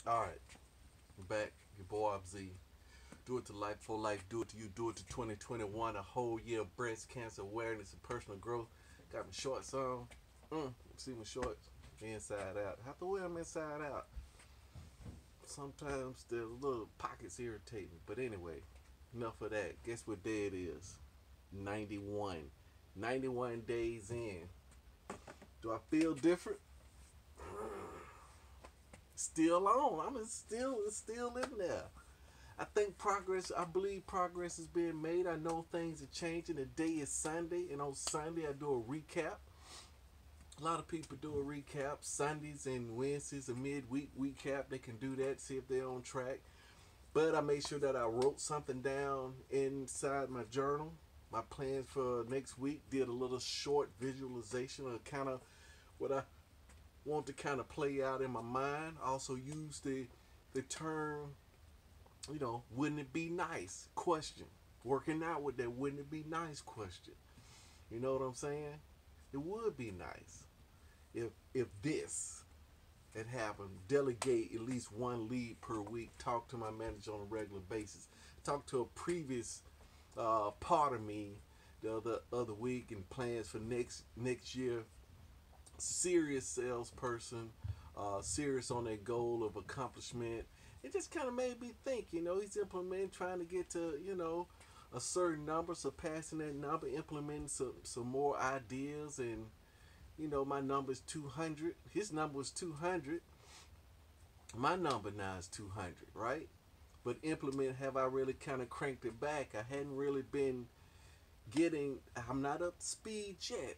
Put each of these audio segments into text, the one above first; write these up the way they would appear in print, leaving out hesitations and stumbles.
All right, I'm back. Your boy Abz. Do it to life for life. Do it to you. Do it to 2021. A whole year of breast cancer awareness and personal growth. Got my shorts on. See my shorts inside out. Have to wear them inside out. Sometimes the little pockets irritate me. But anyway, enough of that. Guess what day it is? 91. 91 days in. Do I feel different? Still on. I'm still living there. I believe progress is being made. I know things are changing. The day is Sunday, and on Sunday I do a recap. A lot of people do a recap. Sundays and Wednesdays, a midweek recap. They can do that, see if they're on track. But I made sure that I wrote something down inside my journal. My plans for next week. Did a little short visualization of kind of what I want to kind of play out in my mind. Also use the term, wouldn't it be nice? Question. Working out with that wouldn't it be nice question. You know what I'm saying? It would be nice if this had happened. Delegate at least one lead per week. Talk to my manager on a regular basis. Talk to a previous part of me the other week and plans for next year. Serious salesperson, serious on that goal of accomplishment. It just kind of made me think. He's implementing, trying to get to a certain number, surpassing that number, implementing some more ideas, and my number is 200. His number was 200. My number now is 200, right? But implement, have I really kind of cranked it back? I hadn't really been getting. I'm not up to speed yet,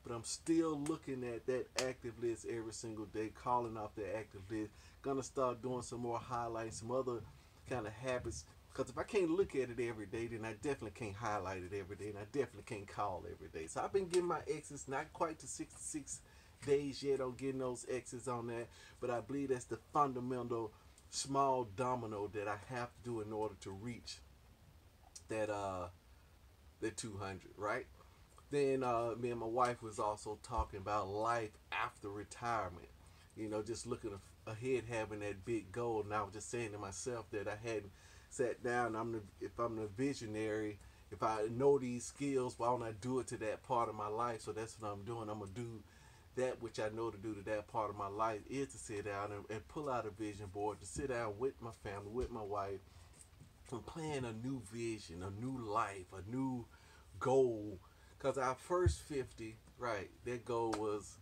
but I'm still looking at that active list every single day, calling off that active list. Gonna start doing some more highlights, some other kind of habits. Because if I can't look at it every day, then I definitely can't highlight it every day, and I definitely can't call every day. So I've been getting my X's, not quite to 66 days yet on getting those X's on that, but I believe that's the fundamental small domino that I have to do in order to reach that that 200, right? Then me and my wife was also talking about life after retirement. Just looking ahead, having that big goal. And I was just saying to myself that I hadn't sat down. If I'm the visionary, if I know these skills, why don't I do it to that part of my life? So that's what I'm doing. I'm gonna do that which I know to do to that part of my life is to sit down and pull out a vision board, to sit down with my family, with my wife, and plan a new vision, a new life, a new goal. Because our first 50, right, that goal was,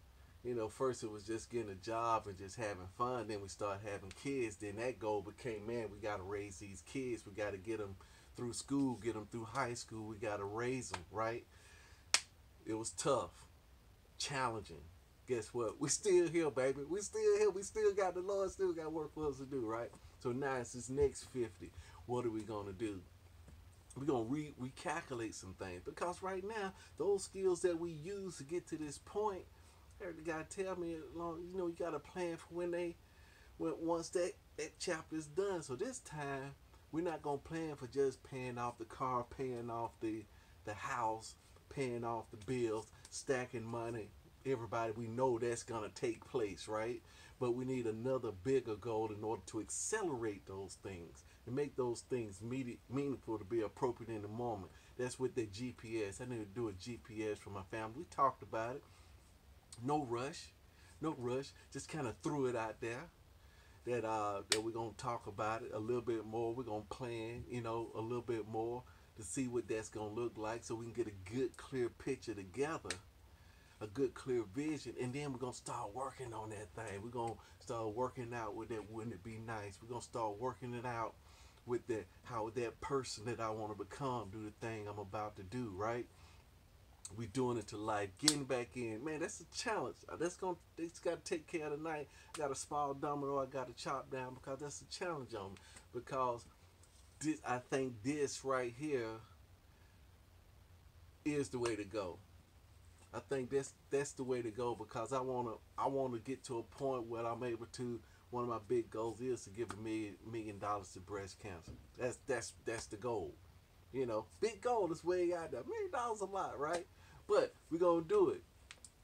first it was just getting a job and just having fun. Then we started having kids. Then that goal became, man, we got to raise these kids. We got to get them through school, get them through high school. We got to raise them, right? It was tough, challenging. Guess what? We still here, baby. We still here. We still got the Lord, still got work for us to do, right? So now it's this next 50. What are we going to do? We're gonna recalculate some things because right now those skills that we use to get to this point, the guy tell me, you got to plan for when once that chapter is done. So this time we're not gonna plan for just paying off the car, paying off the house, paying off the bills, stacking money. Everybody, we know that's gonna take place, right? But we need another bigger goal in order to accelerate those things and make those things meaningful to be appropriate in the moment. That's with the GPS. I need to do a GPS for my family. We talked about it. No rush, no rush. Just kind of threw it out there that we're gonna talk about it a little bit more. We're gonna plan, a little bit more to see what that's gonna look like, so we can get a good, clear picture together, a good, clear vision, and then we're gonna start working on that thing. We're gonna start working out with that. Wouldn't it be nice? We're gonna start working it out with that, how that person that I want to become do the thing I'm about to do. Right? We doing it to life, getting back in. Man, that's a challenge. It's got to take care of tonight. I got a small domino I got to chop down because that's a challenge on me. Because I think this right here is the way to go. I think that's the way to go because I wanna get to a point where I'm able to. One of my big goals is to give $1 million to breast cancer. That's the goal. Big goal is way out there. $1 million a lot, right? But we're gonna do it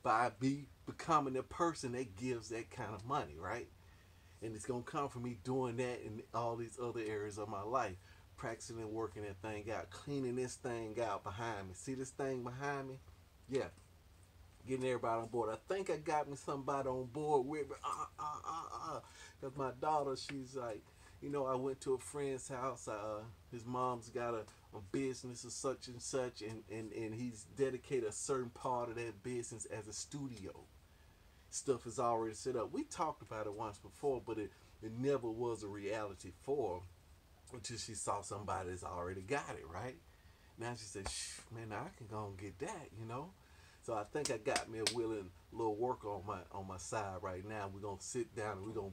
by becoming a person that gives that kind of money, right? And it's gonna come from me doing that in all these other areas of my life. Practicing and working that thing out, cleaning this thing out behind me. See this thing behind me? Yeah, getting everybody on board. I think I got me somebody on board with me. Because my daughter, she's like, I went to a friend's house. His mom's got a business of such and such, and he's dedicated a certain part of that business as a studio. Stuff is already set up. We talked about it once before, but it never was a reality for her until she saw somebody that's already got it, right? Now she said, man, I can go and get that. So I think I got me a willing little worker on my side right now. We're gonna sit down and we're gonna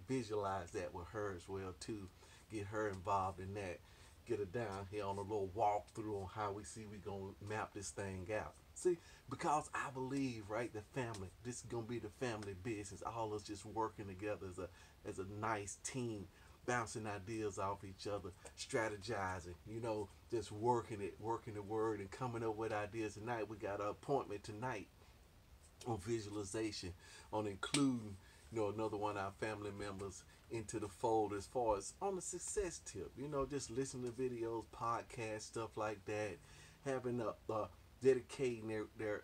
visualize that with her as well too. Get her involved in that. Get her down here on a little walkthrough on how we gonna map this thing out. See, because I believe, right, the family. This is gonna be the family business. All of us just working together as a nice team, bouncing ideas off each other, strategizing, just working the word and coming up with ideas. Tonight we got an appointment tonight on visualization, on including, another one of our family members into the fold as far as on the success tip. Just listening to videos, podcasts, stuff like that, having a dedicating their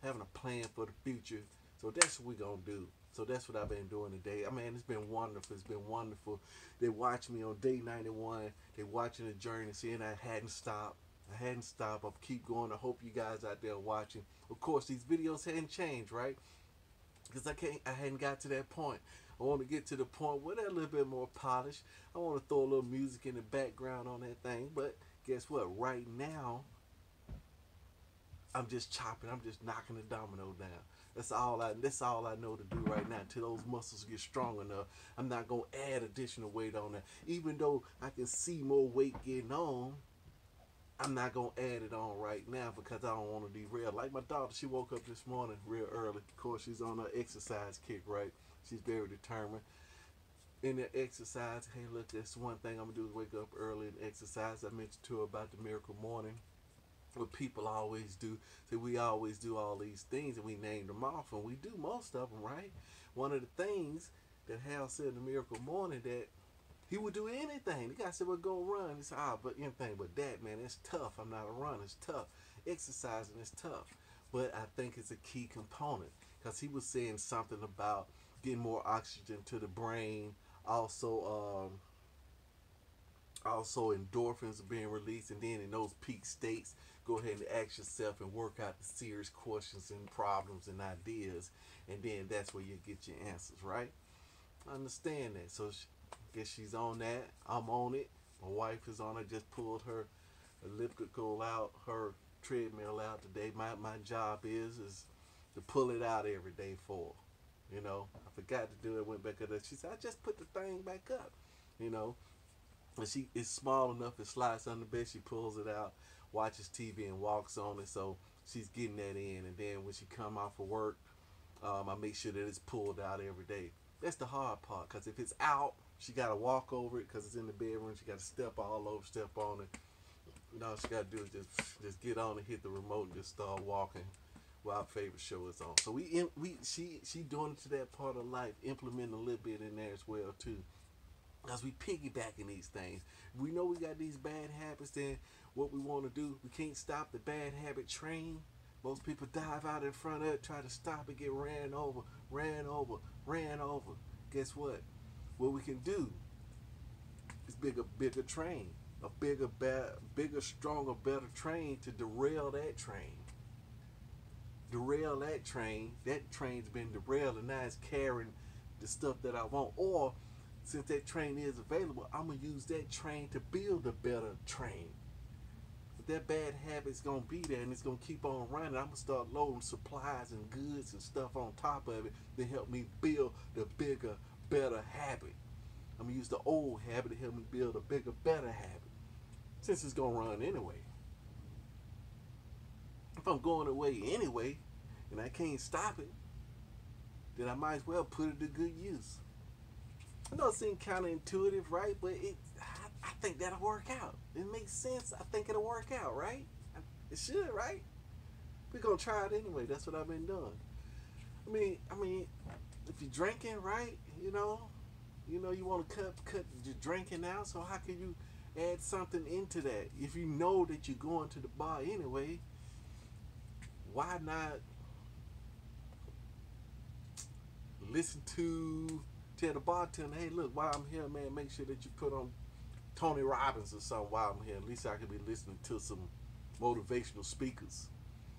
having a plan for the future. So that's what we're gonna do. So that's what I've been doing today. I mean, it's been wonderful. It's been wonderful. They watched me on day 91. They watching the journey, seeing I hadn't stopped. I'll keep going. I hope you guys out there watching. Of course, these videos hadn't changed, right? Because I hadn't got to that point. I want to get to the point where they're a little bit more polished. I want to throw a little music in the background on that thing. But guess what? Right now, I'm just chopping. I'm just knocking the domino down. That's all I know to do right now. Until those muscles get strong enough, I'm not gonna add additional weight on that. Even though I can see more weight getting on, I'm not gonna add it on right now because I don't want to derail. Like my daughter, she woke up this morning real early. Of course, she's on her exercise kick, right? She's very determined. In the exercise, hey, look, that's one thing I'm gonna do is wake up early and exercise. I mentioned to her about the miracle morning. What people always do. So we always do all these things and we name them off and we do most of them, right? One of the things that Hal said in the miracle morning that he would do anything. The guy said, well, go run. He said, but anything but that, man, it's tough. I'm not a runner. It's tough. Exercising is tough. But I think it's a key component because he was saying something about getting more oxygen to the brain. Also endorphins are being released, and then in those peak states, go ahead and ask yourself and work out the serious questions and problems and ideas, and then that's where you get your answers, right? I understand that. So I guess she's on that. I'm on it. My wife is on it. Just pulled her elliptical out, her treadmill out today. My job is to pull it out every day for her. I forgot to do it. Went back up. She said, I just put the thing back up. And she is small enough, it slides under the bed. She pulls it out, watches TV, and walks on it. So she's getting that in. And then when she come off of work, I make sure that it's pulled out every day. That's the hard part, because if it's out, she got to walk over it because it's in the bedroom. She got to step all over, step on it. All she got to do is just get on and hit the remote and just start walking while our favorite show is on. So she doing it to that part of life, implementing a little bit in there as well too. As we piggybacking these things, we know we got these bad habits. Then what we want to do, we can't stop the bad habit train. Most people dive out in front of it, try to stop it, get ran over. Guess what? What we can do is bigger train, a bigger, stronger, better train to derail that train. That train's been derailed, and now it's carrying the stuff that I want. Or since that train is available, I'm going to use that train to build a better train. But that bad habit's going to be there and it's going to keep on running. I'm going to start loading supplies and goods and stuff on top of it to help me build the bigger, better habit. I'm going to use the old habit to help me build a bigger, better habit. Since it's going to run anyway. If I'm going away anyway and I can't stop it, then I might as well put it to good use. I know it seems counterintuitive, right? But I think that'll work out. It makes sense. I think it'll work out, right? It should, right? We're gonna try it anyway. That's what I've been doing. I mean, if you're drinking, right? You know, you want to cut your drinking out. So how can you add something into that if you know that you're going to the bar anyway? Why not listen to tell the bartender, hey, look, while I'm here, man, make sure that you put on Tony Robbins or something while I'm here. At least I can be listening to some motivational speakers.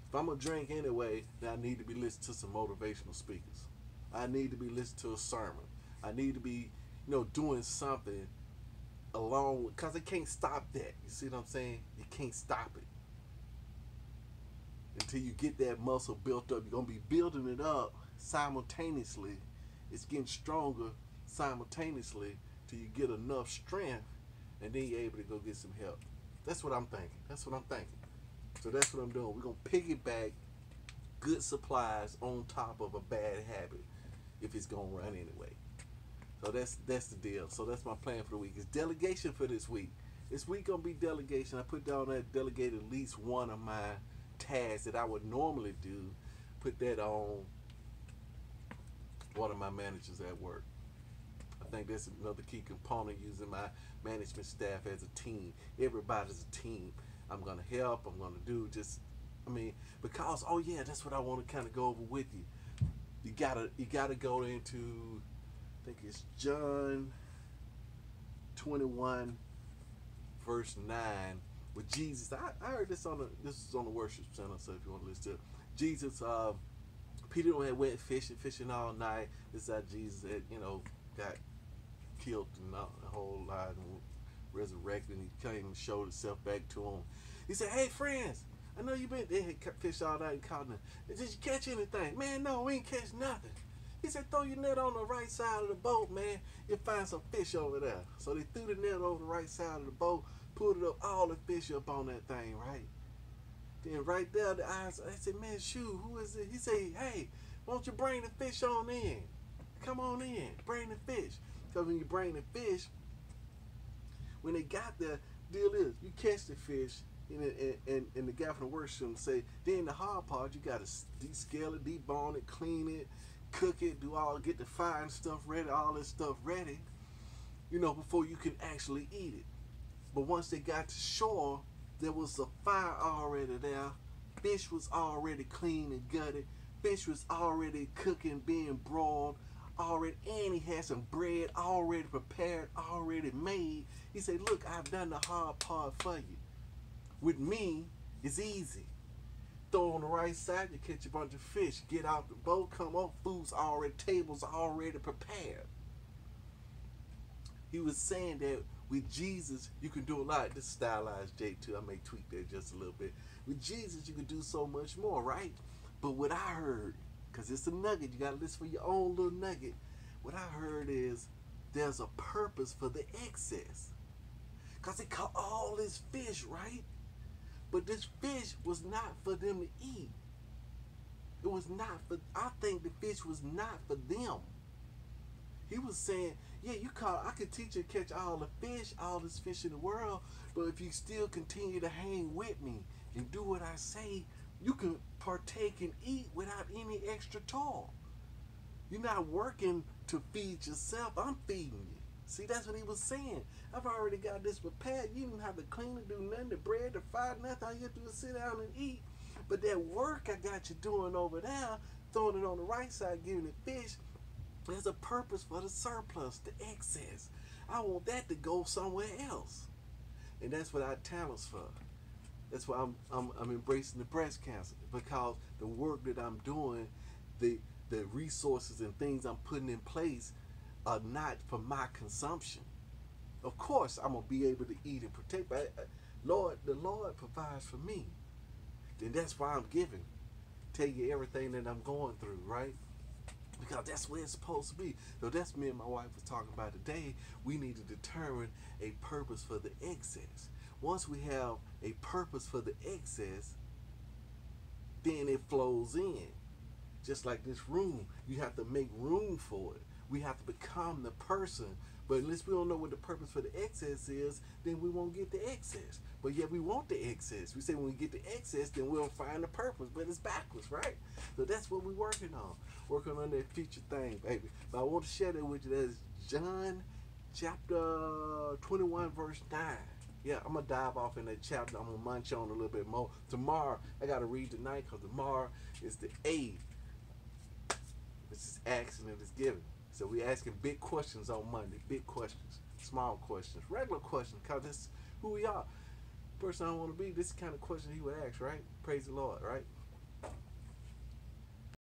If I'm gonna drink anyway, then I need to be listening to some motivational speakers. I need to be listening to a sermon. I need to be, doing something along because it can't stop that. You see what I'm saying? You can't stop it until you get that muscle built up. You're gonna be building it up simultaneously. It's getting stronger simultaneously till you get enough strength, and then you're able to go get some help. That's what I'm thinking. So that's what I'm doing. We're gonna piggyback good supplies on top of a bad habit if it's gonna run anyway. So that's the deal. So that's my plan for the week. It's delegation for this week. This week gonna be delegation. I put down that delegate at least one of my tasks that I would normally do. Put that on one of my managers at work. I think that's another key component using my management staff as a team. Everybody's a team. I'm gonna help. I'm gonna do because that's what I want to kind of go over with you. You gotta go into, I think it's John 21 verse 9 with Jesus. I heard this is on the worship center. So if you want to listen to it, Jesus, Peter went fishing all night. This is how Jesus had, got killed and a whole lot and resurrected. And he came and showed himself back to him. He said, "Hey friends, I know they had fished all night and caught nothing. Did you catch anything?" "Man, no, we ain't catch nothing." He said, "Throw your net on the right side of the boat, man. You'll find some fish over there." So they threw the net over the right side of the boat, pulled it up, all the fish up on that thing, right? Then right there, the eyes, I said, "Man, shoot, who is it?" He said, "Hey, won't you bring the fish on in? Come on in, bring the fish." Because when you bring the fish, when they got there, deal is, you catch the fish, and the guy from the workshop say, then the hard part, you got to descale it, debone it, clean it, cook it, get the fire and stuff ready, all this stuff ready, before you can actually eat it. But once they got to shore, there was a fire already there. Fish was already clean and gutted. Fish was already cooking, being broiled already, and he had some bread already prepared, already made. He said, "Look, I've done the hard part for you. With me, it's easy. Throw on the right side, you catch a bunch of fish. Get out the boat, come up, food's already, tables already prepared." He was saying that with Jesus, you can do a lot. This stylized J2, I may tweak that just a little bit. With Jesus, you can do so much more, right? But what I heard, because it's a nugget, you got to listen for your own little nugget. What I heard is there's a purpose for the excess. Because they caught all this fish, right? But this fish was not for them to eat. It was not for, I think the fish was not for them. He was saying, yeah, I could teach you to catch all the fish, all this fish in the world, but if you still continue to hang with me and do what I say, you can partake and eat without any extra toil. You're not working to feed yourself, I'm feeding you. See, that's what he was saying. I've already got this prepared. You didn't have to clean it, do nothing, the bread, the fire, nothing. All you have to do is sit down and eat. But that work I got you doing over there, throwing it on the right side, giving it fish, there's a purpose for the surplus, the excess. I want that to go somewhere else. And that's what our talent's for. That's why I'm embracing the breast cancer, because the work that I'm doing, the resources and things I'm putting in place are not for my consumption. Of course, I'm gonna be able to eat and protect, but the Lord provides for me. Then that's why I'm giving. Tell you everything that I'm going through, right? Because that's where it's supposed to be. So that's me and my wife was talking about today. We need to determine a purpose for the excess. Once we have a purpose for the excess, then it flows in. Just like this room, you have to make room for it. We have to become the person. But unless we don't know what the purpose for the excess is, then we won't get the excess. But yet we want the excess. We say when we get the excess, then we'll find the purpose. But it's backwards, right? So that's what we're working on. Working on that future thing, baby. But I want to share that with you. That's John chapter 21, verse 9. Yeah, I'm going to dive off in that chapter. I'm going to munch on a little bit more. Tomorrow, I got to read tonight because tomorrow is the A. This is asking and it's giving. So we asking big questions on Monday. Big questions, small questions, regular questions, because this is who we are. Person I want to be, this is the kind of question he would ask, right? Praise the Lord, right?